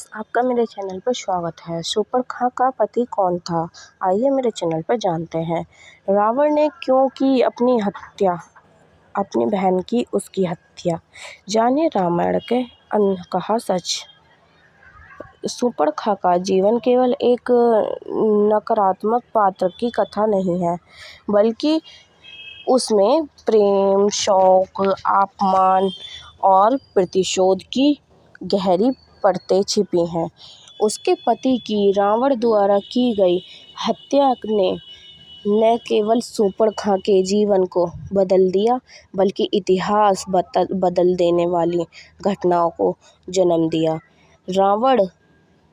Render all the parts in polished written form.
आपका मेरे चैनल पर स्वागत है। शूर्पणखा का पति कौन था? आइए मेरे चैनल पर जानते हैं। रावण ने क्यों की अपनी बहन की उसकी हत्या। जानिए रामायण के अनकहा सच। शूर्पणखा का जीवन केवल एक नकारात्मक पात्र की कथा नहीं है, बल्कि उसमें प्रेम, शौक, अपमान और प्रतिशोध की गहरी परतें छिपी हैं। उसके पति की रावण द्वारा की गई हत्या ने न केवल शूर्पणखा के जीवन को बदल दिया, बल्कि इतिहास बदल देने वाली घटनाओं को जन्म दिया। रावण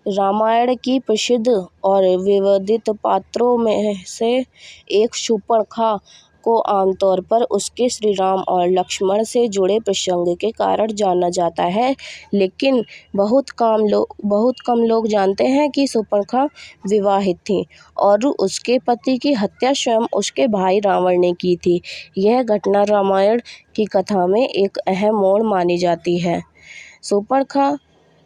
रामायण की प्रसिद्ध और विवादित पात्रों में से एक शूर्पणखा को आमतौर पर उसके श्री राम और लक्ष्मण से जुड़े प्रसंग के कारण जाना जाता है, लेकिन बहुत कम लोग जानते हैं कि शूर्पणखा विवाहित थी और उसके पति की हत्या स्वयं उसके भाई रावण ने की थी। यह घटना रामायण की कथा में एक अहम मोड़ मानी जाती है। शूर्पणखा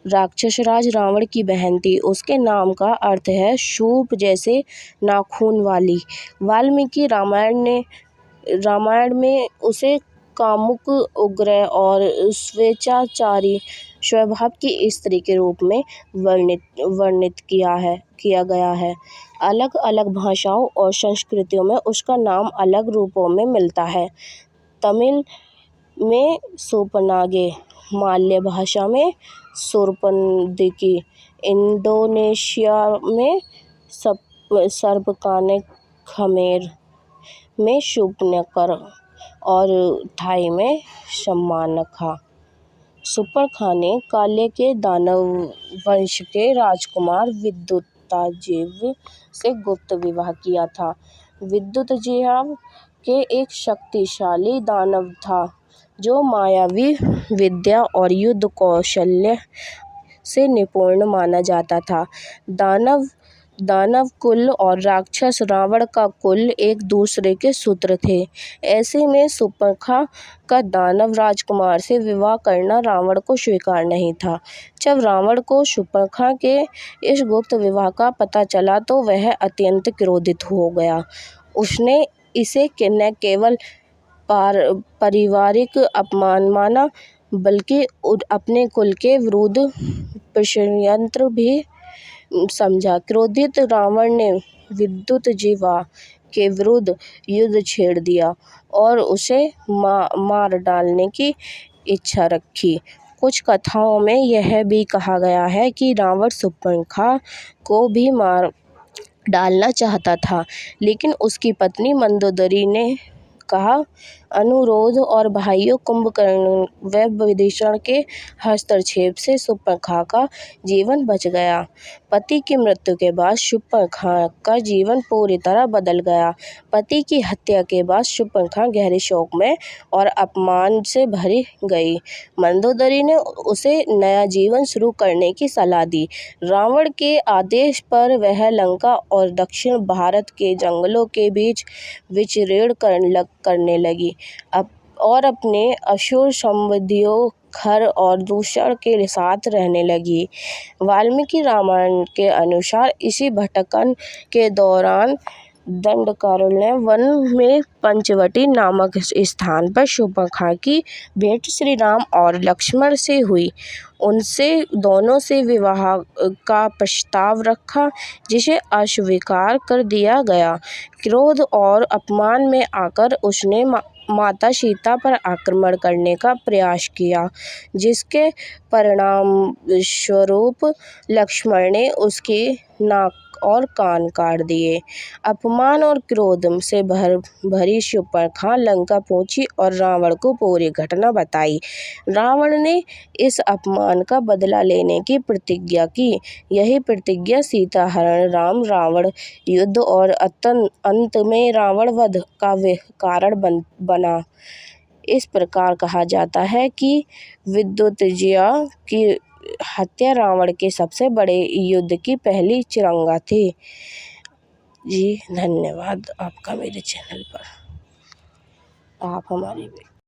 राक्षसराज रावण की बहन थी। उसके नाम का अर्थ है शूप जैसे नाखून वाली। वाल्मीकि रामायण में उसे कामुक, उग्र और स्वेच्छाचारी स्वभाव की स्त्री के रूप में वर्णित किया गया है। अलग अलग भाषाओं और संस्कृतियों में उसका नाम अलग रूपों में मिलता है। तमिल में शूपनागे, मालय भाषा में शूर्पणखी, इंडोनेशिया में सर्पकाने, खमेर में शूर्पणखा और थाई में शूर्पणखा। शूर्पणखा ने काल्य के दानव वंश के राजकुमार विद्युताजिह्व से गुप्त विवाह किया था। विद्युताजिह्व एक शक्तिशाली दानव था जो मायावी विद्या और युद्ध कौशल से निपुण माना जाता था। दानव कुल और राक्षस रावण का कुल एक दूसरे के शत्रु थे। ऐसे में शूर्पणखा का दानव राजकुमार से विवाह करना रावण को स्वीकार नहीं था। जब रावण को शूर्पणखा के इस गुप्त विवाह का पता चला तो वह अत्यंत क्रोधित हो गया। उसने इसे न केवल पारिवारिक अपमान माना, बल्कि अपने कुल के विरुद्ध षड्यंत्र भी समझा। क्रोधित रावण ने विद्युताजिह्व के विरुद्ध युद्ध छेड़ दिया और उसे मार डालने की इच्छा रखी। कुछ कथाओं में यह भी कहा गया है कि रावण शूर्पणखा को भी मार डालना चाहता था, लेकिन उसकी पत्नी मंदोदरी ने का अनुरोध और भाइयों कुंभकर्ण व विभीषण के हस्तक्षेप से शूर्पणखा का जीवन बच गया। पति की मृत्यु के बाद शूर्पणखा का जीवन पूरी तरह बदल गया। पति की हत्या के बाद शूर्पणखा गहरे शोक में और अपमान से भरी गई। मंदोदरी ने उसे नया जीवन शुरू करने की सलाह दी। रावण के आदेश पर वह लंका और दक्षिण भारत के जंगलों के बीच विचरण करने लगी और अपने असुर संबंधियों खर और दूषण के साथ रहने लगी। वाल्मीकि रामायण के अनुसार इसी भटकन के दौरान दंडकारण्य वन में पंचवटी नामक स्थान पर शूर्पणखा की भेंट श्री राम और लक्ष्मण से हुई। उनसे दोनों से विवाह का प्रस्ताव रखा, जिसे अस्वीकार कर दिया गया। क्रोध और अपमान में आकर उसने माता सीता पर आक्रमण करने का प्रयास किया, जिसके परिणाम स्वरूप लक्ष्मण ने उसकी नाक और कान काट दिए। अपमान और क्रोध से भरी शूर्पणखा लंका पहुंची और रावण को पूरी घटना बताई। रावण ने इस अपमान का बदला लेने की प्रतिज्ञा की। यही प्रतिज्ञा सीता हरण, राम रावण युद्ध और अंत में रावण वध का कारण बना। इस प्रकार कहा जाता है कि विद्युताजिह्व की हत्या रावण के सबसे बड़े युद्ध की पहली चरंगा थी। जी धन्यवाद आपका मेरे चैनल पर। आप हमारी